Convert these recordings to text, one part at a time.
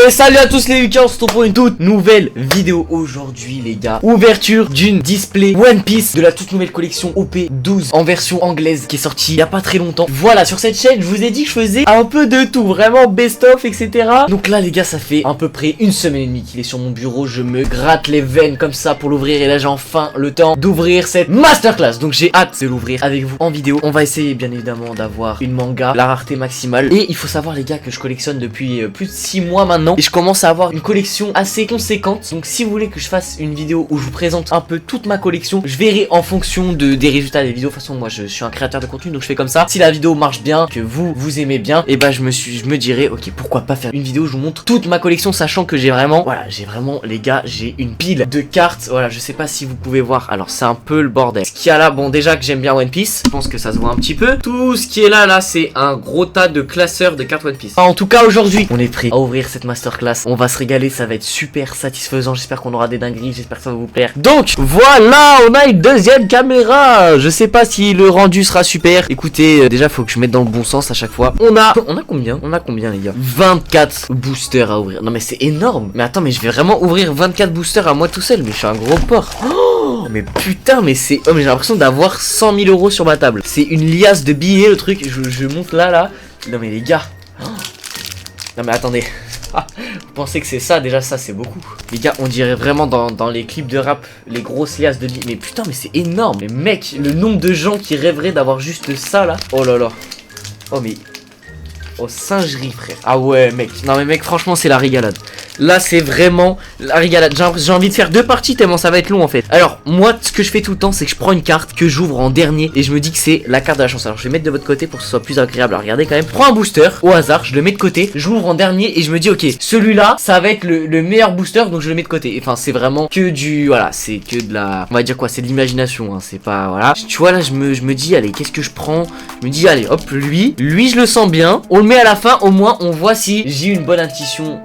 Et salut à tous les Lucas, on se retrouve pour une toute nouvelle vidéo aujourd'hui les gars. Ouverture d'une display One Piece de la toute nouvelle collection OP12 en version anglaise qui est sortie il y a pas très longtemps. Voilà, sur cette chaîne je vous ai dit que je faisais un peu de tout, vraiment best of etc. Donc là les gars, ça fait à peu près une semaine et demie qu'il est sur mon bureau. Je me gratte les veines comme ça pour l'ouvrir et là j'ai enfin le temps d'ouvrir cette masterclass. Donc j'ai hâte de l'ouvrir avec vous en vidéo. On va essayer bien évidemment d'avoir une manga, la rareté maximale. Et il faut savoir les gars que je collectionne depuis plus de 6 mois maintenant et je commence à avoir une collection assez conséquente. Donc si vous voulez que je fasse une vidéo où je vous présente un peu toute ma collection, je verrai en fonction des résultats des vidéos. De toute façon moi je suis un créateur de contenu donc je fais comme ça. Si la vidéo marche bien, que vous aimez bien, et bah je me dirais ok, pourquoi pas faire une vidéo où je vous montre toute ma collection, sachant que j'ai vraiment les gars, j'ai une pile de cartes. Voilà, je sais pas si vous pouvez voir, alors c'est un peu le bordel. Ce qu'il y a là, bon déjà que j'aime bien One Piece, je pense que ça se voit un petit peu. Tout ce qui est là c'est un gros tas de classeurs de cartes One Piece. En tout cas aujourd'hui on est prêt à ouvrir cette masterclass. On va se régaler, ça va être super satisfaisant. J'espère qu'on aura des dingueries, j'espère que ça va vous plaire. Donc voilà, on a une deuxième caméra. Je sais pas si le rendu sera super. Écoutez, déjà faut que je mette dans le bon sens à chaque fois. On a combien les gars? 24 boosters à ouvrir. Non mais c'est énorme. Mais attends, mais je vais vraiment ouvrir 24 boosters à moi tout seul. Mais je suis un gros porc. Oh, mais putain, mais c'est... Oh, mais j'ai l'impression d'avoir 100 000 euros sur ma table. C'est une liasse de billets le truc. Je monte là. Non mais les gars. Oh. Non mais attendez. Vous pensez que c'est ça? Déjà ça c'est beaucoup. Les gars, on dirait vraiment dans les clips de rap les grosses liasses de billets. Mais putain, mais c'est énorme. Mais mec, le nombre de gens qui rêveraient d'avoir juste ça là. Oh là là. Oh mais... Oh singerie frère. Ah ouais mec. Non mais mec, franchement c'est la régalade. Là c'est vraiment la régalade. J'ai envie de faire 2 parties tellement ça va être long en fait. Alors moi ce que je fais tout le temps c'est que je prends une carte que j'ouvre en dernier et je me dis que c'est la carte de la chance. Alors je vais mettre de votre côté pour que ce soit plus agréable à regarder quand même. Je prends un booster au hasard, je le mets de côté, j'ouvre en dernier et je me dis ok, celui-là ça va être le meilleur booster donc je le mets de côté. Enfin c'est vraiment que du... Voilà, c'est que de la... On va dire quoi, c'est de l'imagination hein. C'est pas... Voilà. Tu vois là je me dis allez, qu'est-ce que je prends? Je me dis allez hop, lui je le sens bien. On le met à la fin, au moins on voit si j'ai une bonne intuition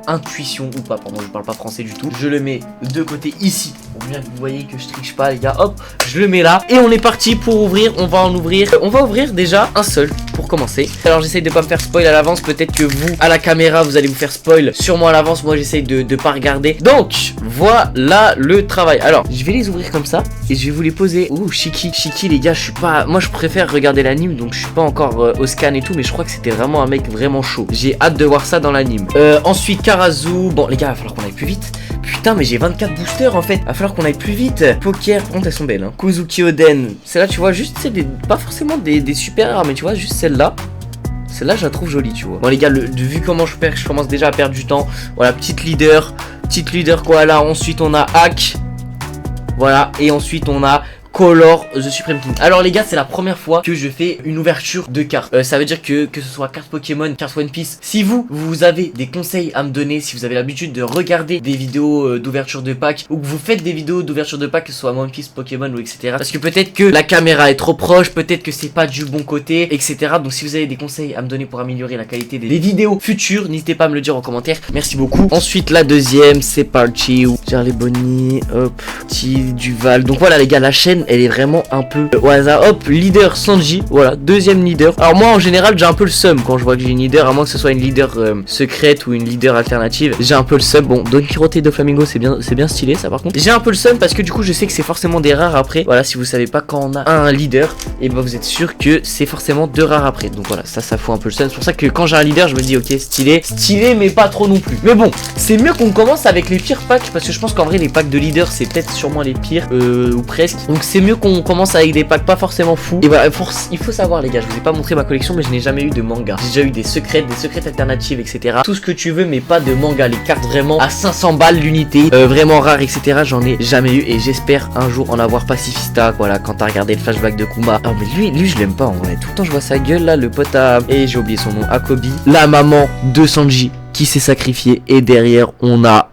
ou pas. Pardon, je parle pas français du tout. Je le mets de côté ici pour bien que vous voyez que je triche pas les gars. Hop, je le mets là et on est parti pour ouvrir. On va ouvrir déjà un seul pour commencer. Alors j'essaye de pas me faire spoil à l'avance. Peut-être que vous à la caméra vous allez vous faire spoil sûrement à l'avance. Moi j'essaye de pas regarder. Donc voilà le travail. Alors je vais les ouvrir comme ça et je vais vous les poser. Ouh, Shiki les gars, je suis pas... Moi je préfère regarder l'anime donc je suis pas encore au scan et tout, mais je crois que c'était vraiment un mec vraiment chaud. J'ai hâte de voir ça dans l'anime. Ensuite Karazu. Bon les gars, il va falloir qu'on aille plus vite. Putain, mais j'ai 24 boosters en fait. Il va falloir qu'on aille plus vite. Poker, par contre elles sont belles hein. Kuzuki Oden. Celle-là tu vois, juste c'est pas forcément des super rares, mais tu vois juste celle-là. Celle-là je la trouve jolie tu vois. Bon les gars, vu comment je commence déjà à perdre du temps. Voilà, petite leader quoi là. Ensuite on a Hack. Voilà, et ensuite on a Color The Supreme King. Alors les gars, c'est la première fois que je fais une ouverture de cartes. Ça veut dire que ce soit carte Pokémon, carte One Piece, si vous avez des conseils à me donner, si vous avez l'habitude de regarder des vidéos d'ouverture de pack, ou que vous faites des vidéos d'ouverture de pack, que ce soit One Piece, Pokémon ou etc. Parce que peut-être que la caméra est trop proche, peut-être que c'est pas du bon côté, etc. Donc si vous avez des conseils à me donner pour améliorer la qualité des vidéos futures, n'hésitez pas à me le dire en commentaire. Merci beaucoup. Ensuite la deuxième, c'est parti. Charlie Bonnie, hop, petit Duval. Donc voilà les gars, la chaîne elle est vraiment un peu au hasard. Hop, leader Sanji, voilà, deuxième leader. Alors moi en général j'ai un peu le seum quand je vois que j'ai une leader, à moins que ce soit une leader secrète ou une leader alternative. J'ai un peu le seum. Bon, Don Quirote de Flamingo c'est bien stylé ça par contre. J'ai un peu le seum parce que du coup je sais que c'est forcément des rares après. Voilà, si vous savez pas quand on a un leader, et ben vous êtes sûr que c'est forcément 2 rares après. Donc voilà, ça fout un peu le seum. C'est pour ça que quand j'ai un leader je me dis ok, stylé mais pas trop non plus. Mais bon, c'est mieux qu'on commence avec les pires packs parce que je pense qu'en vrai les packs de leader c'est peut-être sûrement les pires ou presque. Donc c'est mieux qu'on commence avec des packs pas forcément fous. Et voilà, il faut savoir les gars, je vous ai pas montré ma collection mais je n'ai jamais eu de manga. J'ai déjà eu des secrètes alternatives etc. Tout ce que tu veux mais pas de manga. Les cartes vraiment à 500 balles l'unité, vraiment rares etc. J'en ai jamais eu et j'espère un jour en avoir. Pacifista, voilà, quand t'as regardé le flashback de Kuma. Ah mais lui je l'aime pas en vrai. Tout le temps je vois sa gueule là, le pote à... Et j'ai oublié son nom, Akobi. La maman de Sanji qui s'est sacrifiée et derrière on a...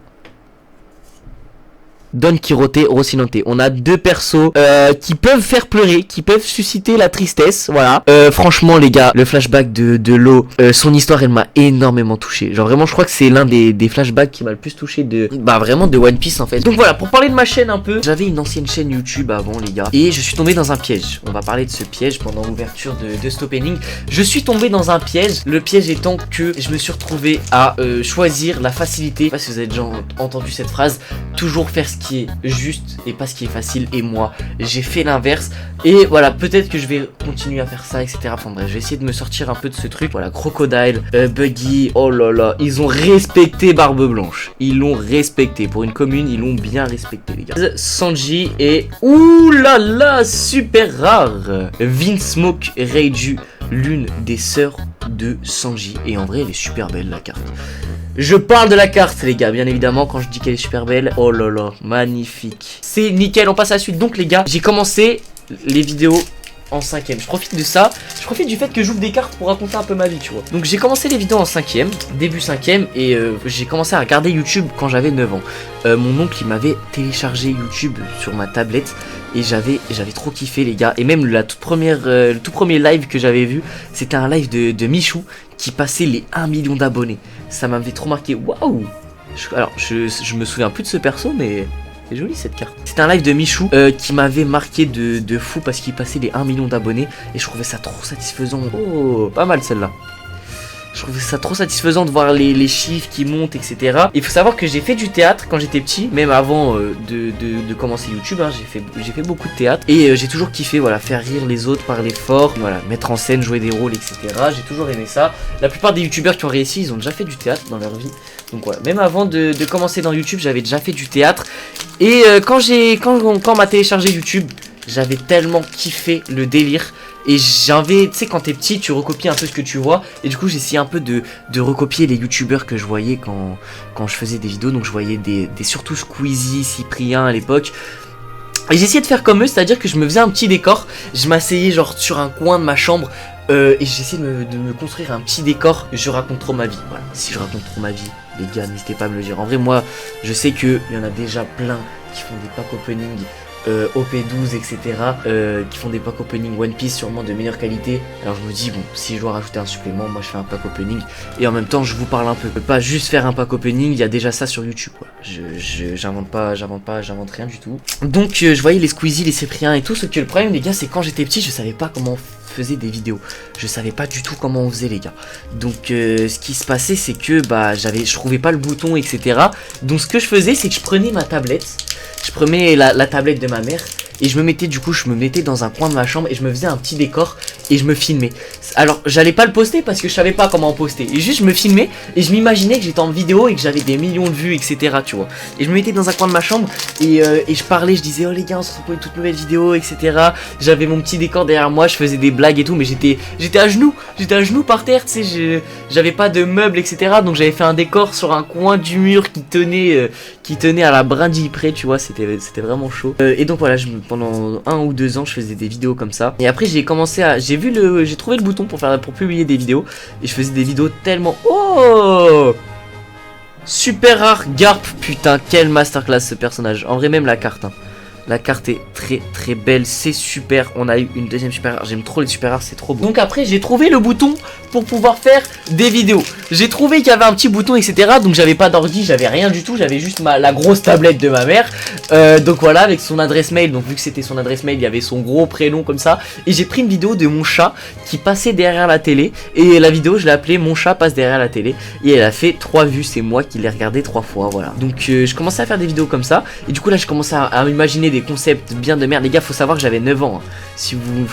Don Quirote Rocinante. On a deux persos qui peuvent faire pleurer, qui peuvent susciter la tristesse, voilà. Franchement les gars, le flashback de Law, son histoire elle m'a énormément touché. Genre vraiment je crois que c'est l'un des flashbacks qui m'a le plus touché vraiment de One Piece en fait. Donc voilà, pour parler de ma chaîne un peu, j'avais une ancienne chaîne YouTube avant les gars, et je suis tombé dans un piège. On va parler de ce piège pendant l'ouverture de cet opening. Je suis tombé dans un piège, le piège étant que je me suis retrouvé à choisir la facilité. Je sais pas si vous avez déjà entendu cette phrase, toujours faire ce qui est juste et pas ce qui est facile, et moi j'ai fait l'inverse. Et voilà, peut-être que je vais continuer à faire ça, etc. Enfin bref, je vais essayer de me sortir un peu de ce truc. Voilà, Crocodile, Buggy, oh là là, ils ont respecté Barbe Blanche. Ils l'ont respecté. Pour une commune, ils l'ont bien respecté, les gars. Sanji et ouh là là, super rare, Vince Smoke Reiju, l'une des sœurs de Sanji. Et en vrai, elle est super belle la carte. Je parle de la carte les gars, bien évidemment, quand je dis qu'elle est super belle. Oh là là, magnifique. C'est nickel, on passe à la suite. Donc les gars, j'ai commencé les vidéos en 5ème. Je profite de ça, je profite du fait que j'ouvre des cartes pour raconter un peu ma vie, tu vois. Donc j'ai commencé les vidéos en 5ème, début 5ème, et j'ai commencé à regarder YouTube quand j'avais 9 ans. Mon oncle il m'avait téléchargé YouTube sur ma tablette, et j'avais trop kiffé les gars. Et même le tout premier live que j'avais vu, c'était un live de Michou qui passait les 1 million d'abonnés. Ça m'avait trop marqué, waouh. Alors je me souviens plus de ce perso, mais c'est joli cette carte. C'était un live de Michou qui m'avait marqué de fou parce qu'il passait les 1 million d'abonnés. Et je trouvais ça trop satisfaisant. Oh, pas mal celle-là. Je trouvais ça trop satisfaisant de voir les chiffres qui montent, etc. Il faut savoir que j'ai fait du théâtre quand j'étais petit, même avant de commencer YouTube, hein, j'ai fait beaucoup de théâtre. Et j'ai toujours kiffé, voilà, faire rire les autres, parler fort, voilà, mettre en scène, jouer des rôles, etc. J'ai toujours aimé ça. La plupart des youtubeurs qui ont réussi, ils ont déjà fait du théâtre dans leur vie. Donc voilà, même avant de commencer dans YouTube, j'avais déjà fait du théâtre. Et quand on m'a téléchargé YouTube, j'avais tellement kiffé le délire. Et j'avais, tu sais, quand t'es petit, tu recopies un peu ce que tu vois. Et du coup, j'essayais un peu de recopier les youtubeurs que je voyais quand je faisais des vidéos. Donc je voyais surtout Squeezie, Cyprien à l'époque. Et j'essayais de faire comme eux, c'est-à-dire que je me faisais un petit décor. Je m'asseyais genre sur un coin de ma chambre. Et j'essayais de me construire un petit décor. Je raconte trop ma vie, voilà. Si je raconte trop ma vie, les gars, n'hésitez pas à me le dire. En vrai, moi, je sais qu'il y en a déjà plein qui font des packs opening OP12 etc qui font des pack opening One Piece sûrement de meilleure qualité. Alors je me dis bon, si je dois rajouter un supplément, moi je fais un pack opening et en même temps je vous parle un peu. Pas juste faire un pack opening, il y a déjà ça sur YouTube quoi. J'invente rien du tout. Donc je voyais les Squeezie, les Cypriens et tout. Ce que le problème les gars, c'est quand j'étais petit, je savais pas comment on faisait des vidéos. Je savais pas du tout comment on faisait les gars. Donc ce qui se passait c'est que je trouvais pas le bouton etc. Donc ce que je faisais c'est que je prenais ma tablette. Je prenais la tablette de ma mère et je me mettais dans un coin de ma chambre et je me faisais un petit décor et je me filmais. Alors j'allais pas le poster parce que je savais pas comment en poster. Et juste je me filmais et je m'imaginais que j'étais en vidéo et que j'avais des millions de vues etc. tu vois. Et je me mettais dans un coin de ma chambre et je parlais, je disais oh les gars on se retrouve pour une toute nouvelle vidéo etc. J'avais mon petit décor derrière moi, je faisais des blagues et tout, mais j'étais à genoux par terre, tu sais, j'avais pas de meubles etc. Donc j'avais fait un décor sur un coin du mur qui tenait à la brindille près, tu vois, c'était vraiment chaud. Et donc voilà, pendant 1 ou 2 ans je faisais des vidéos comme ça. Et après j'ai trouvé le bouton pour publier des vidéos. Et je faisais des vidéos tellement... Oh super rare Garp, putain, quelle masterclass ce personnage. En vrai même la carte hein. La carte est très très belle, c'est super. On a eu une deuxième super rare, j'aime trop les super rares, c'est trop beau. Donc après j'ai trouvé le bouton pour pouvoir faire des vidéos. J'ai trouvé qu'il y avait un petit bouton etc. Donc j'avais pas d'ordi, j'avais rien du tout. J'avais juste la grosse tablette de ma mère. Donc voilà, avec son adresse mail. Donc vu que c'était son adresse mail, il y avait son gros prénom comme ça. Et j'ai pris une vidéo de mon chat qui passait derrière la télé. Et la vidéo je l'ai appelée Mon chat passe derrière la télé. Et elle a fait 3 vues, c'est moi qui l'ai regardé 3 fois, voilà. Donc je commençais à faire des vidéos comme ça. Et du coup là je commençais à m'imaginer des concepts bien de merde. Les gars, faut savoir que j'avais 9 ans hein. Si vous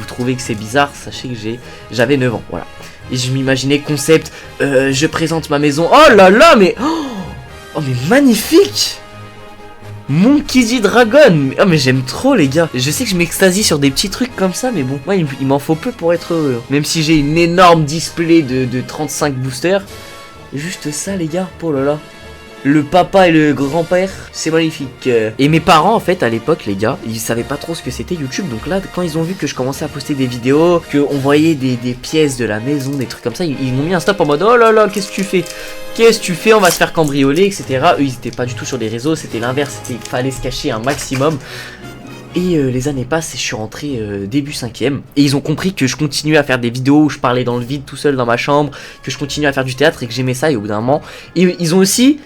trouvez que c'est bizarre, sachez que j'avais 9 ans, voilà. Et je m'imaginais concept, je présente ma maison. Oh là là, mais oh mais magnifique. Monkey D. Dragon. Oh mais j'aime trop les gars. Je sais que je m'extasie sur des petits trucs comme ça, mais bon, moi il m'en faut peu pour être heureux. Même si j'ai une énorme display de 35 boosters. Juste ça les gars, oh là là. le papa et le grand-père, c'est magnifique. Et mes parents en fait à l'époque les gars, ils savaient pas trop ce que c'était YouTube. Donc là quand ils ont vu que je commençais à poster des vidéos, qu'on voyait des pièces de la maison, des trucs comme ça, ils m'ont mis un stop en mode oh là là qu'est-ce que tu fais? Qu'est-ce que tu fais? On va se faire cambrioler, etc. Eux ils étaient pas du tout sur les réseaux, c'était l'inverse, fallait se cacher un maximum. Et les années passent et je suis rentré début 5ème. Et ils ont compris que je continuais à faire des vidéos où je parlais dans le vide tout seul dans ma chambre, que je continuais à faire du théâtre et que j'aimais ça. Et au bout d'un moment, ils ont aussi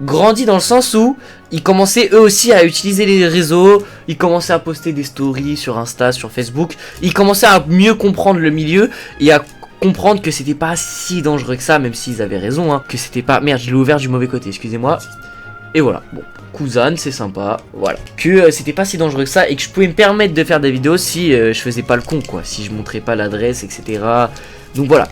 grandi dans le sens où ils commençaient eux aussi à utiliser les réseaux. Ils commençaient à poster des stories sur Insta, sur Facebook. Ils commençaient à mieux comprendre le milieu et à comprendre que c'était pas si dangereux que ça, même s'ils avaient raison, hein, que c'était pas... Merde, je l'ai ouvert du mauvais côté, excusez-moi. Et voilà, bon, Kuzan, c'est sympa, voilà. Que c'était pas si dangereux que ça et que je pouvais me permettre de faire des vidéos si je faisais pas le con, quoi. Si je montrais pas l'adresse, etc. Donc voilà.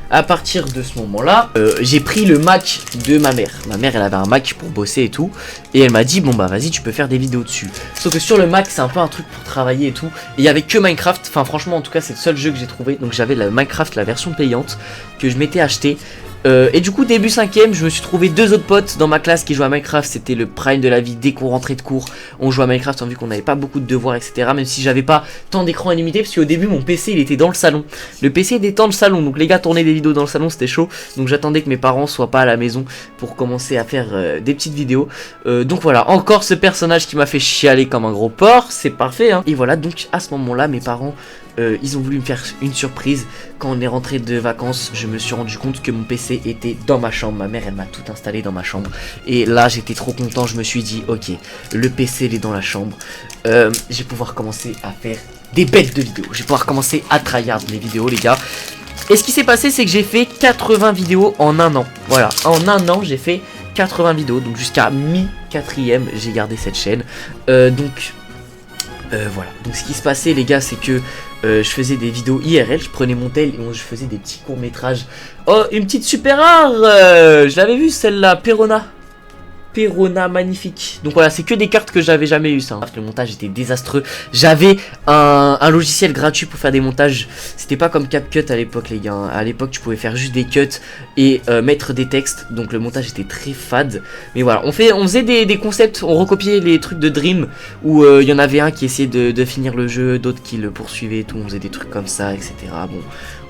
À partir de ce moment-là, j'ai pris le Mac de ma mère. Ma mère, elle avait un Mac pour bosser et tout. Et elle m'a dit, bon bah vas-y, tu peux faire des vidéos dessus. Sauf que sur le Mac, c'est un peu un truc pour travailler et tout. Et il y avait que Minecraft. Enfin franchement, en tout cas, c'est le seul jeu que j'ai trouvé. Donc j'avais la Minecraft, la version payante, que je m'étais acheté. Et du coup début 5ème je me suis trouvé 2 autres potes dans ma classe qui jouaient à Minecraft. C'était le prime de la vie. Dès qu'on rentrait de cours on jouait à Minecraft, vu qu'on n'avait pas beaucoup de devoirs etc. Même si j'avais pas tant d'écran illimité, parce qu'au début mon PC il était dans le salon. Le PC était dans le salon, donc les gars tournaient des vidéos dans le salon, c'était chaud. Donc j'attendais que mes parents soient pas à la maison pour commencer à faire des petites vidéos. Donc voilà, encore ce personnage qui m'a fait chialer comme un gros porc. C'est parfait hein. Et voilà, donc à ce moment là mes parents ils ont voulu me faire une surprise. Quand on est rentré de vacances, je me suis rendu compte que mon PC était dans ma chambre. Ma mère elle m'a tout installé dans ma chambre. Et là j'étais trop content, je me suis dit ok, le PC il est dans la chambre, je vais pouvoir commencer à faire des bêtes de vidéos. Je vais pouvoir commencer à tryhard les vidéos les gars. Et ce qui s'est passé c'est que j'ai fait 80 vidéos en un an. Voilà, en un an j'ai fait 80 vidéos. Donc jusqu'à mi-4ème j'ai gardé cette chaîne. Voilà, donc ce qui se passait les gars c'est que je faisais des vidéos IRL, je prenais mon tel et je faisais des petits courts métrages. Oh, une petite super rare, je l'avais vue celle-là, Perona magnifique. Donc voilà, c'est que des cartes que j'avais jamais eu ça hein. Le montage était désastreux. J'avais un logiciel gratuit pour faire des montages. C'était pas comme CapCut à l'époque les gars. À l'époque tu pouvais faire juste des cuts et mettre des textes. Donc le montage était très fade. Mais voilà, on faisait des concepts. On recopiait les trucs de Dream. Où il y en avait un qui essayait de finir le jeu, d'autres qui le poursuivaient et tout. On faisait des trucs comme ça etc. Bon,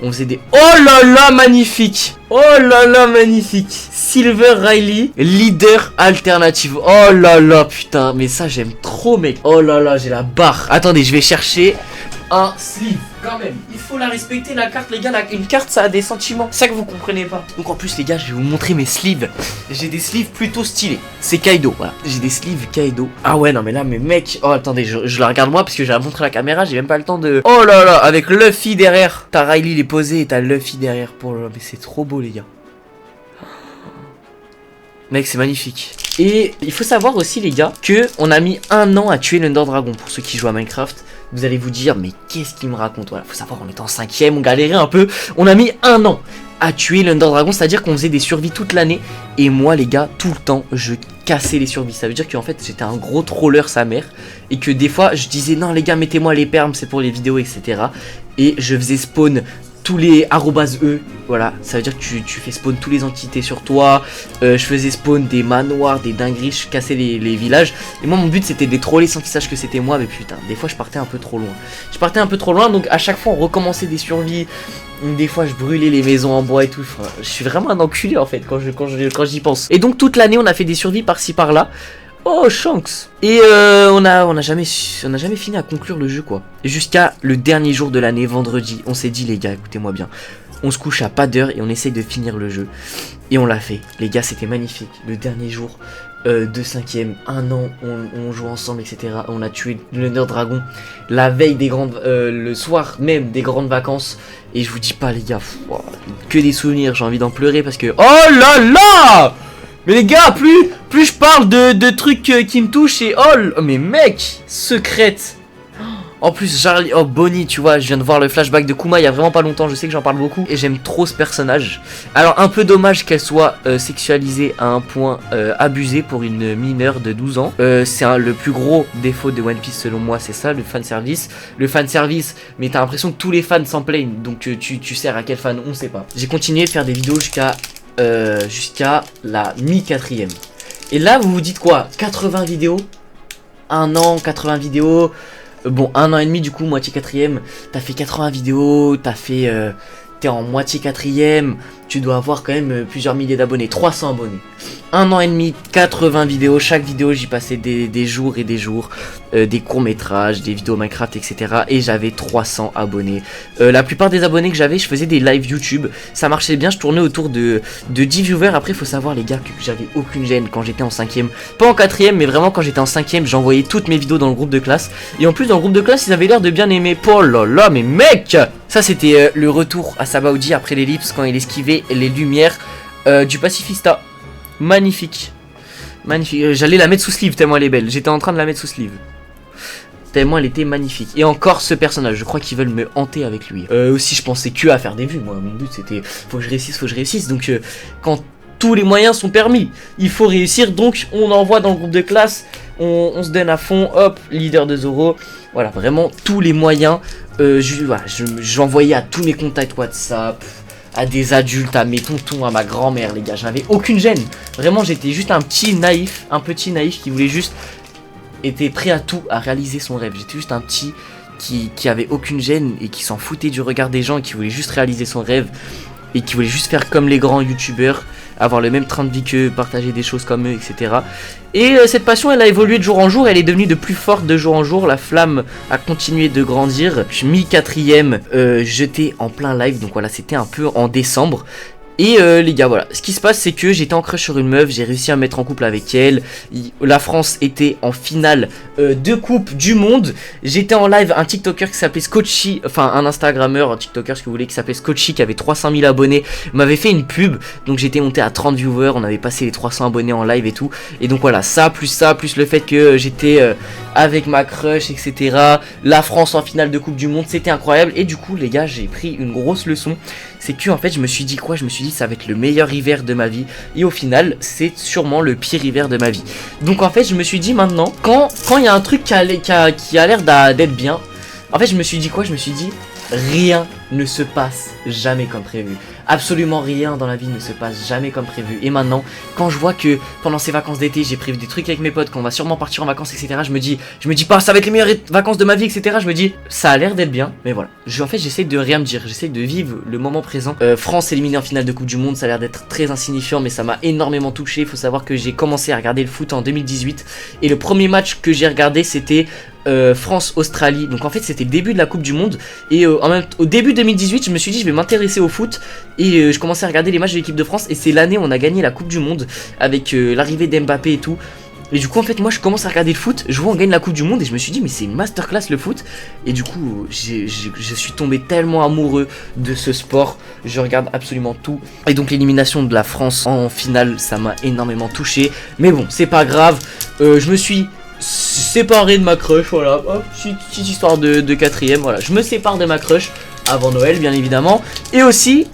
on faisait des... Oh là là magnifique. Oh là là magnifique. Silver Riley, leader alternative. Oh là là putain, mais ça j'aime trop mec. Oh là là, j'ai la barre. Attendez, je vais chercher un sleeve. Quand même, il faut la respecter la carte les gars. Une carte ça a des sentiments, c'est ça que vous comprenez pas. Donc en plus les gars, je vais vous montrer mes sleeves. J'ai des sleeves plutôt stylés. C'est Kaido, voilà. J'ai des sleeves Kaido. Ah ouais non mais là mais mec. Oh attendez, je la regarde moi parce que j'ai la montré à la caméra. J'ai même pas le temps de... Oh là là, avec Luffy derrière. T'as Riley il est posé et t'as Luffy derrière. Pour le... Mais c'est trop beau les gars. Mec c'est magnifique. Et il faut savoir aussi les gars que on a mis un an à tuer l'Under Dragon. Pour ceux qui jouent à Minecraft, vous allez vous dire mais qu'est-ce qu'il me raconte. Voilà, faut savoir on était en 5ème, on galérait un peu. On a mis un an à tuer l'Under Dragon, c'est à dire qu'on faisait des survies toute l'année. Et moi les gars, tout le temps je cassais les survies. Ça veut dire qu'en fait j'étais un gros troller sa mère. Et que des fois je disais non les gars mettez-moi les permes, c'est pour les vidéos etc. Et je faisais spawn tous les @e, voilà, ça veut dire que tu fais spawn tous les entités sur toi. Je faisais spawn des manoirs, des dingueries, je cassais les villages. Et moi mon but c'était de les troller sans qu'ils sachent que c'était moi. Mais putain, des fois je partais un peu trop loin. Donc à chaque fois on recommençait des survies. Des fois je brûlais les maisons en bois et tout. Enfin, je suis vraiment un enculé en fait quand j'y pense. Et donc toute l'année on a fait des survies par-ci par-là. Oh Shanks. Et on n'a jamais fini à conclure le jeu quoi. Jusqu'à le dernier jour de l'année, vendredi, on s'est dit les gars, écoutez-moi bien, on se couche à pas d'heure et on essaye de finir le jeu. Et on l'a fait, les gars, c'était magnifique. Le dernier jour de 5ème, un an, on joue ensemble etc. On a tué l'Under Dragon la veille des grandes, le soir même des grandes vacances. Et je vous dis pas les gars, que des souvenirs, j'ai envie d'en pleurer parce que... Oh là là. Mais les gars, plus je parle de trucs qui me touchent et oh mais mec, secrète. En plus Charlie, oh Bonnie, tu vois, je viens de voir le flashback de Kuma il y a vraiment pas longtemps, je sais que j'en parle beaucoup et j'aime trop ce personnage. Alors un peu dommage qu'elle soit sexualisée à un point abusé pour une mineure de 12 ans. C'est le plus gros défaut de One Piece selon moi, c'est ça, le fanservice. Le fanservice, mais t'as l'impression que tous les fans s'en plaignent, donc tu sers à quel fan, on sait pas. J'ai continué de faire des vidéos jusqu'à jusqu'à la mi-4ème. Et là vous vous dites quoi, 80 vidéos, un an, 80 vidéos, bon 1 an et demi du coup, moitié 4ème, t'as fait 80 vidéos, t'as fait, t'es en moitié 4ème, tu dois avoir quand même plusieurs milliers d'abonnés, 300 abonnés. 1 an et demi, 80 vidéos, chaque vidéo j'y passais des jours et des jours, des courts métrages, des vidéos Minecraft, etc. Et j'avais 300 abonnés. La plupart des abonnés que j'avais, je faisais des lives YouTube, ça marchait bien, je tournais autour de 10 viewers. Après il faut savoir les gars que j'avais aucune gêne quand j'étais en 5ème, pas en 4ème, mais vraiment quand j'étais en 5ème, j'envoyais toutes mes vidéos dans le groupe de classe. Et en plus dans le groupe de classe ils avaient l'air de bien aimer. Oh là là, mais mec, ça c'était le retour à Sabaody après l'ellipse quand il esquivait les lumières du pacifista. Magnifique. Magnifique. J'allais la mettre sous sleeve tellement elle est belle. J'étais en train de la mettre sous sleeve. Tellement elle était magnifique. Et encore ce personnage, je crois qu'ils veulent me hanter avec lui. Aussi je pensais que à faire des vues. Moi mon but c'était faut que je réussisse, faut que je réussisse. Donc quand tous les moyens sont permis, il faut réussir. Donc on envoie dans le groupe de classe. On se donne à fond. Hop, leader de Zoro. Voilà, vraiment tous les moyens. J'envoyais à tous mes contacts WhatsApp, à des adultes, à mes tontons, à ma grand-mère, les gars. J'avais aucune gêne. Vraiment, j'étais juste un petit naïf qui voulait juste était prêt à tout, à réaliser son rêve. J'étais juste un petit qui avait aucune gêne et qui s'en foutait du regard des gens et qui voulait juste réaliser son rêve et qui voulait juste faire comme les grands youtubeurs, avoir le même train de vie qu'eux, partager des choses comme eux, etc. Et cette passion, elle a évolué de jour en jour, elle est devenue de plus forte de jour en jour, la flamme a continué de grandir. Je suis mi-4ème, j'étais en plein live, donc voilà, c'était un peu en décembre. Et les gars, voilà, ce qui se passe c'est que j'étais en crush sur une meuf, j'ai réussi à me mettre en couple avec elle. La France était en finale de coupe du monde. J'étais en live, un TikToker qui s'appelait Scotchy, enfin un Instagrammeur, un TikToker ce que vous voulez, qui s'appelait Scotchy, qui avait 300 000 abonnés, m'avait fait une pub. Donc j'étais monté à 30 viewers, on avait passé les 300 abonnés en live et tout. Et donc voilà, ça, plus le fait que j'étais avec ma crush, etc. La France en finale de coupe du monde, c'était incroyable. Et du coup les gars, j'ai pris une grosse leçon. C'est que en fait je me suis dit quoi, je me suis dit ça va être le meilleur hiver de ma vie. Et au final c'est sûrement le pire hiver de ma vie. Donc en fait je me suis dit maintenant, quand il y a un truc qui a l'air d'être bien, en fait je me suis dit quoi, je me suis dit rien ne se passe jamais comme prévu. Absolument rien dans la vie ne se passe jamais comme prévu. Et maintenant, quand je vois que pendant ces vacances d'été, j'ai prévu des trucs avec mes potes, qu'on va sûrement partir en vacances, etc. Je me dis pas ça va être les meilleures vacances de ma vie, etc. Je me dis ça a l'air d'être bien, mais voilà. En fait, j'essaie de rien me dire, j'essaie de vivre le moment présent. France éliminée en finale de Coupe du Monde, ça a l'air d'être très insignifiant, mais ça m'a énormément touché. Il faut savoir que j'ai commencé à regarder le foot en 2018 et le premier match que j'ai regardé c'était France-Australie. Donc en fait c'était le début de la Coupe du Monde. Et au début 2018 je me suis dit je vais m'intéresser au foot. Et je commençais à regarder les matchs de l'équipe de France. Et c'est l'année où on a gagné la Coupe du Monde avec l'arrivée d'Mbappé et tout. Et du coup en fait moi je commence à regarder le foot. Je vois on gagne la Coupe du Monde. Et je me suis dit mais c'est une masterclass le foot. Et du coup je suis tombé tellement amoureux de ce sport. Je regarde absolument tout. Et donc l'élimination de la France en finale, ça m'a énormément touché. Mais bon c'est pas grave. Je me suis séparé de ma crush, voilà, hop, petite histoire de 4ème, voilà, je me sépare de ma crush avant Noël bien évidemment, et aussi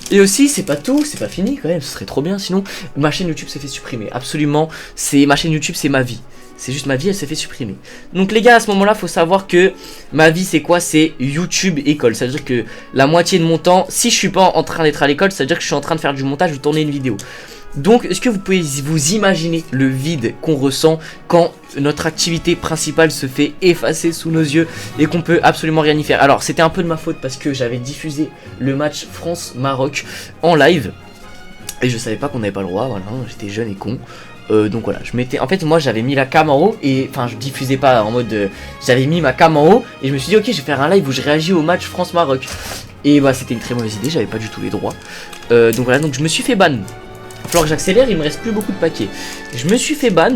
c'est pas tout, c'est pas fini quand même, ce serait trop bien sinon, ma chaîne YouTube s'est fait supprimer, absolument, ma chaîne YouTube c'est ma vie, c'est juste ma vie, elle s'est fait supprimer. Donc les gars à ce moment là faut savoir que ma vie c'est quoi, c'est YouTube école, ça veut dire que la moitié de mon temps, si je suis pas en train d'être à l'école, ça veut dire que je suis en train de faire du montage ou de tourner une vidéo. Donc est-ce que vous pouvez vous imaginer le vide qu'on ressent quand notre activité principale se fait effacer sous nos yeux et qu'on peut absolument rien y faire. Alors c'était un peu de ma faute parce que j'avais diffusé le match France-Maroc en live et je savais pas qu'on n'avait pas le droit, voilà, j'étais jeune et con. Donc voilà, en fait moi j'avais mis la cam en haut et enfin je diffusais pas en mode j'avais mis ma cam en haut et je me suis dit ok je vais faire un live où je réagis au match France-Maroc. Et bah c'était une très mauvaise idée, j'avais pas du tout les droits. Donc voilà, donc je me suis fait ban. Il va falloir que j'accélère, il me reste plus beaucoup de paquets. Je me suis fait ban.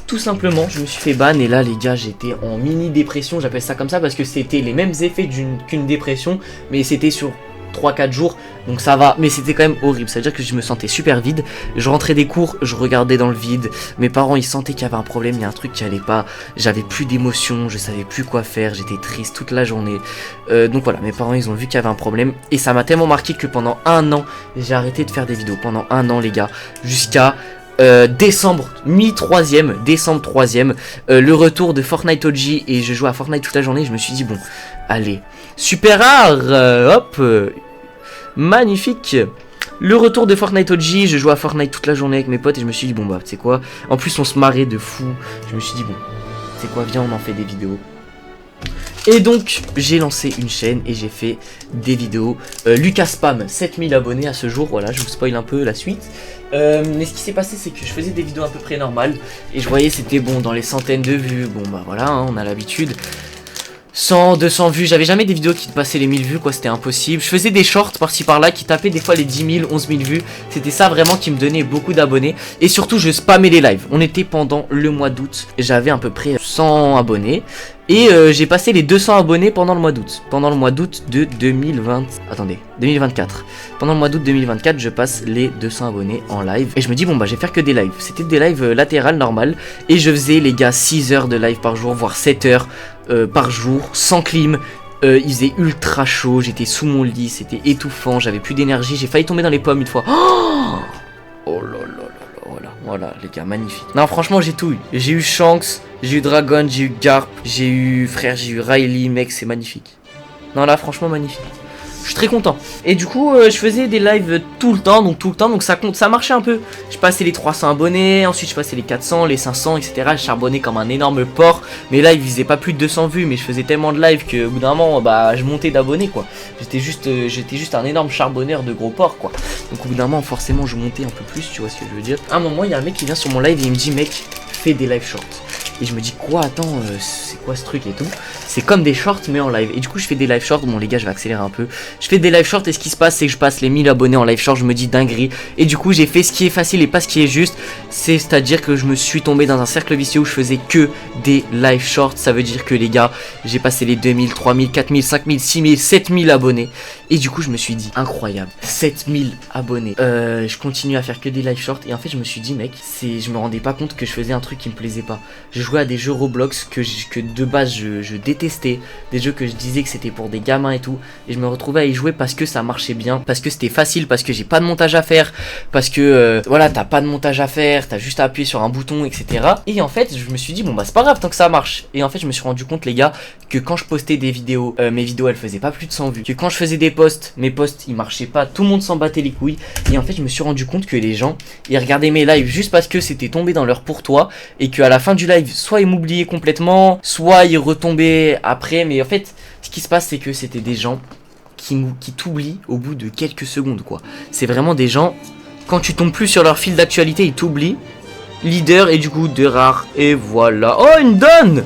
Tout simplement, je me suis fait ban. Et là, les gars, j'étais en mini dépression. J'appelle ça comme ça parce que c'était les mêmes effets qu'une dépression. Mais c'était sur 3-4 jours. Donc ça va. Mais c'était quand même horrible. Ça veut dire que je me sentais super vide. Je rentrais des cours, je regardais dans le vide. Mes parents, ils sentaient qu'il y avait un problème. Il y a un truc qui allait pas. J'avais plus d'émotion. Je savais plus quoi faire. J'étais triste toute la journée. Donc voilà, mes parents, ils ont vu qu'il y avait un problème. Et ça m'a tellement marqué que pendant un an, j'ai arrêté de faire des vidéos. Pendant un an, les gars. Jusqu'à décembre, mi-3ème, décembre 3ème, le retour de Fortnite OG et je jouais à Fortnite toute la journée. Je me suis dit bon, allez, super rare, hop, magnifique. Le retour de Fortnite OG, je jouais à Fortnite toute la journée avec mes potes et je me suis dit bon bah tu sais quoi, en plus on se marrait de fou, je me suis dit bon, tu sais quoi, viens on en fait des vidéos. Et donc j'ai lancé une chaîne et j'ai fait des vidéos. Lucas Spam, 7000 abonnés à ce jour, voilà je vous spoil un peu la suite. Mais ce qui s'est passé c'est que je faisais des vidéos à peu près normales et je voyais c'était bon dans les centaines de vues, bon bah voilà hein, on a l'habitude. 100, 200 vues, j'avais jamais des vidéos qui dépassaient les 1000 vues quoi, c'était impossible. Je faisais des shorts par-ci par-là qui tapaient des fois les 10 000, 11 000 vues. C'était ça vraiment qui me donnait beaucoup d'abonnés. Et surtout je spammais les lives. On était pendant le mois d'août, j'avais à peu près 100 abonnés. Et j'ai passé les 200 abonnés pendant le mois d'août. Pendant le mois d'août de 2024. Pendant le mois d'août 2024, je passe les 200 abonnés en live. Et je me dis, bon bah je vais faire que des lives. C'était des lives latérales normales. Et je faisais les gars 6 heures de live par jour, voire 7 heures par jour, sans clim. Il faisait ultra chaud, j'étais sous mon lit, c'était étouffant, j'avais plus d'énergie. J'ai failli tomber dans les pommes une fois. Oh là là là. Voilà les gars, magnifique. Non franchement j'ai tout eu. J'ai eu Shanks, j'ai eu Dragon, j'ai eu Garp, j'ai eu Riley, mec c'est magnifique. Non là franchement magnifique. Je suis très content. Et du coup je faisais des lives tout le temps, donc ça compte, ça marchait un peu. Je passais les 300 abonnés, ensuite je passais les 400, les 500, etc. Je charbonnais comme un énorme porc. Mes lives ils faisaient pas plus de 200 vues, mais je faisais tellement de lives que au bout d'un moment bah je montais d'abonnés quoi. J'étais juste un énorme charbonneur de gros porc quoi. Donc au bout d'un moment forcément je montais un peu plus, tu vois ce que je veux dire. À un moment il y a un mec qui vient sur mon live et il me dit mec fais des live shorts. Et je me dis quoi, attends, c'est quoi ce truc et tout. C'est comme des shorts mais en live. Et du coup je fais des live shorts, bon les gars je vais accélérer un peu. Je fais des live shorts et ce qui se passe c'est que je passe les 1000 abonnés en live short. Je me dis dinguerie. Et du coup j'ai fait ce qui est facile et pas ce qui est juste. C'est à dire que je me suis tombé dans un cercle vicieux où je faisais que des live shorts. Ça veut dire que les gars j'ai passé les 2000, 3000, 4000, 5000, 6000, 7000 abonnés. Et du coup je me suis dit incroyable, 7000 abonnés. Je continue à faire que des live shorts. Et en fait je me suis dit mec, je me rendais pas compte que je faisais un truc qui me plaisait pas. Je jouais à des jeux Roblox que de base je détestais, des jeux que je disais que c'était pour des gamins et tout, et je me retrouvais à y jouer parce que ça marchait bien, parce que c'était facile, parce que j'ai pas de montage à faire, parce que voilà t'as pas de montage à faire, t'as juste à appuyer sur un bouton etc. Et en fait je me suis dit bon bah c'est pas grave tant que ça marche. Et en fait je me suis rendu compte les gars que quand je postais des vidéos, mes vidéos elles faisaient pas plus de 100 vues, que quand je faisais des posts, mes posts ils marchaient pas, tout le monde s'en battait les couilles. Et en fait je me suis rendu compte que les gens ils regardaient mes lives juste parce que c'était tombé dans leur pour toi, et qu'à la fin du live soit ils m'oubliaient complètement, soit ils retombaient après. Mais en fait ce qui se passe c'est que c'était des gens qui t'oublient au bout de quelques secondes quoi. C'est vraiment des gens, quand tu tombes plus sur leur fil d'actualité ils t'oublient. Leader et du coup de rare et voilà. Oh une donne.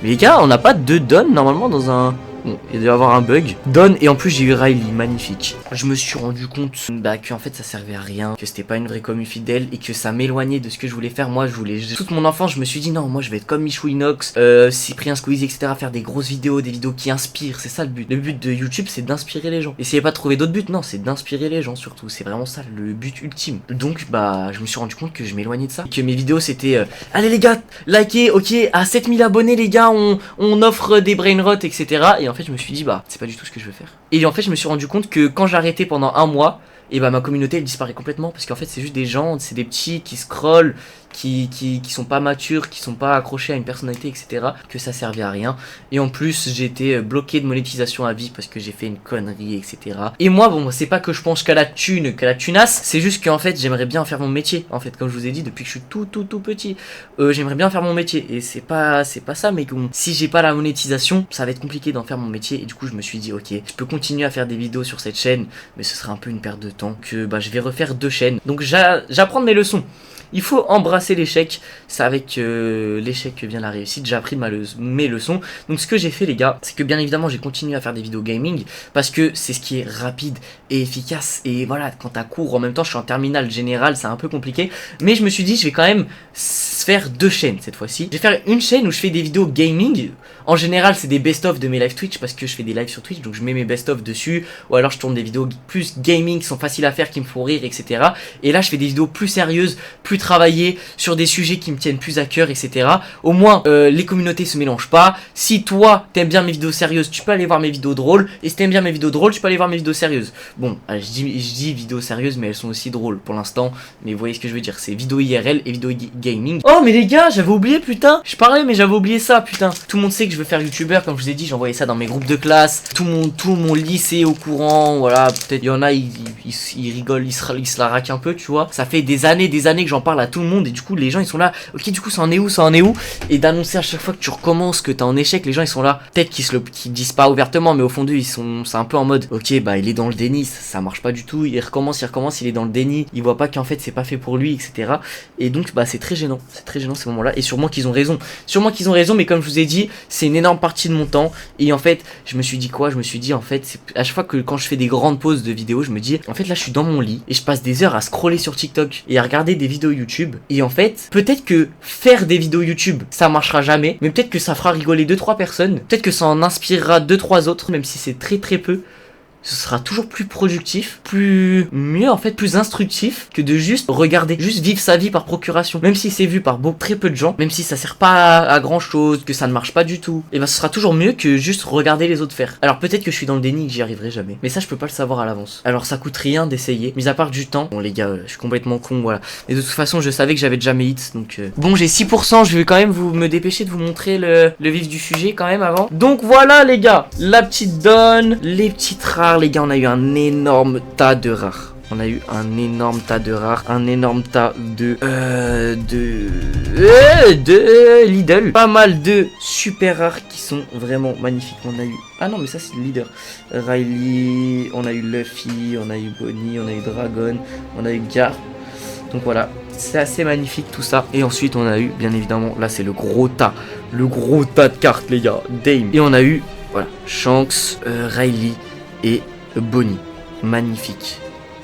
Mais les gars on n'a pas de donne normalement dans un... Bon, il doit y avoir un bug. Donne, et en plus j'ai eu Riley, magnifique. Je me suis rendu compte que en fait ça servait à rien, que c'était pas une vraie commu fidèle et que ça m'éloignait de ce que je voulais faire. Moi je voulais, toute mon enfance je me suis dit non, moi je vais être comme Michou Inox, Cyprien Squeezie etc, faire des grosses vidéos, des vidéos qui inspirent, c'est ça le but. Le but de YouTube c'est d'inspirer les gens. Essayez pas de trouver d'autres buts, non c'est d'inspirer les gens surtout, c'est vraiment ça le but ultime. Donc bah je me suis rendu compte que je m'éloignais de ça, que mes vidéos c'était allez les gars, likez, ok, à 7000 abonnés les gars on offre des brainrot etc. Et en fait je me suis dit bah c'est pas du tout ce que je veux faire. Et en fait je me suis rendu compte que quand j'arrêtais pendant un mois, et bah ma communauté elle disparaît complètement, parce qu'en fait c'est juste des gens, c'est des petits qui scrollent, qui sont pas matures, qui sont pas accrochés à une personnalité etc, que ça servait à rien. Et en plus j'ai été bloqué de monétisation à vie parce que j'ai fait une connerie etc. Et moi bon c'est pas que je pense qu'à la thune, qu'à la tunasse, c'est juste qu'en fait j'aimerais bien faire mon métier. En fait comme je vous ai dit depuis que je suis tout petit, j'aimerais bien faire mon métier. Et c'est pas ça, mais bon, si j'ai pas la monétisation ça va être compliqué d'en faire mon métier. Et du coup je me suis dit ok, je peux continuer à faire des vidéos sur cette chaîne, mais ce serait un peu une perte de temps, que bah je vais refaire 2 chaînes. Donc j'apprends de mes leçons. Il faut embrasser l'échec, c'est avec l'échec que vient la réussite. J'ai appris de mes leçons. Donc ce que j'ai fait les gars, c'est que bien évidemment j'ai continué à faire des vidéos gaming, parce que c'est ce qui est rapide et efficace. Et voilà, quand t'as cours en même temps, je suis en terminale générale, c'est un peu compliqué. Mais je me suis dit je vais quand même faire 2 chaînes cette fois-ci. Je vais faire une chaîne où je fais des vidéos gaming. En général c'est des best-of de mes live Twitch, parce que je fais des lives sur Twitch, donc je mets mes best-of dessus. Ou alors je tourne des vidéos plus gaming qui sont faciles à faire, qui me font rire etc. Et là je fais des vidéos plus sérieuses, plus travailler sur des sujets qui me tiennent plus à cœur etc. Au moins les communautés se mélangent pas. Si toi t'aimes bien mes vidéos sérieuses, tu peux aller voir mes vidéos drôles, et si t'aimes bien mes vidéos drôles tu peux aller voir mes vidéos sérieuses. Bon je dis vidéos sérieuses mais elles sont aussi drôles pour l'instant, mais vous voyez ce que je veux dire, c'est vidéo IRL et vidéo gaming. Oh mais les gars j'avais oublié putain, je parlais mais j'avais oublié ça putain. Tout le monde sait que que je veux faire youtubeur, comme je vous ai dit, j'ai envoyé ça dans mes groupes de classe, tout mon lycée au courant, voilà, peut-être il y en a, ils rigolent, ils se la raquent un peu, tu vois. Ça fait des années que j'en parle à tout le monde et du coup les gens ils sont là, ok du coup ça en est où, et d'annoncer à chaque fois que tu recommences que t'es en échec, les gens ils sont là, peut-être qu'ils disent pas ouvertement, mais au fond d'eux c'est un peu en mode, ok bah il est dans le déni, ça marche pas du tout, il recommence, il est dans le déni, il voit pas qu'en fait c'est pas fait pour lui, etc. Et donc bah c'est très gênant ces moments-là, et sûrement qu'ils ont raison, mais comme je vous ai dit, c'est une énorme partie de mon temps, et en fait je me suis dit en fait, à chaque fois que quand je fais des grandes pauses de vidéos, je me dis, en fait là je suis dans mon lit, et je passe des heures à scroller sur TikTok, et à regarder des vidéos YouTube, et en fait, peut-être que faire des vidéos YouTube, ça marchera jamais, mais peut-être que ça fera rigoler 2-3 personnes, peut-être que ça en inspirera 2-3 autres, même si c'est très peu. Ce sera toujours plus productif, mieux en fait, plus instructif que de juste regarder, juste vivre sa vie par procuration. Même si c'est vu par très peu de gens, même si ça sert pas à grand chose, que ça ne marche pas du tout, et ben ce sera toujours mieux que juste regarder les autres faire. Alors peut-être que je suis dans le déni et que j'y arriverai jamais, mais ça je peux pas le savoir à l'avance. Alors ça coûte rien d'essayer, mis à part du temps. Bon les gars, je suis complètement con, voilà. Et de toute façon je savais que j'avais déjà mes hits, donc bon j'ai 6%, je vais quand même me dépêcher de vous montrer le vif du sujet quand même avant. Donc voilà les gars, la petite donne, les petites rares. Les gars, on a eu un énorme tas de rares. Un énorme tas de Lidl. Pas mal de super rares qui sont vraiment magnifiques. On a eu... Ah non, mais ça c'est le leader. Riley, on a eu Luffy, on a eu Bonnie, on a eu Dragon, on a eu Gar. Donc voilà, c'est assez magnifique tout ça. Et ensuite on a eu, bien évidemment, là c'est le gros tas de cartes les gars, Dame. Et on a eu, voilà, Shanks, Riley et Bonnie. Magnifique.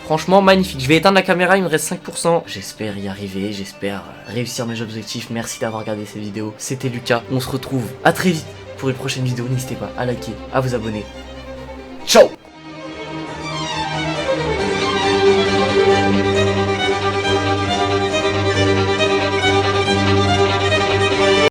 Franchement magnifique. Je vais éteindre la caméra, il me reste 5%. J'espère y arriver, j'espère réussir mes objectifs. Merci d'avoir regardé cette vidéo. C'était Lucas. On se retrouve à très vite pour une prochaine vidéo. N'hésitez pas à liker, à vous abonner. Ciao.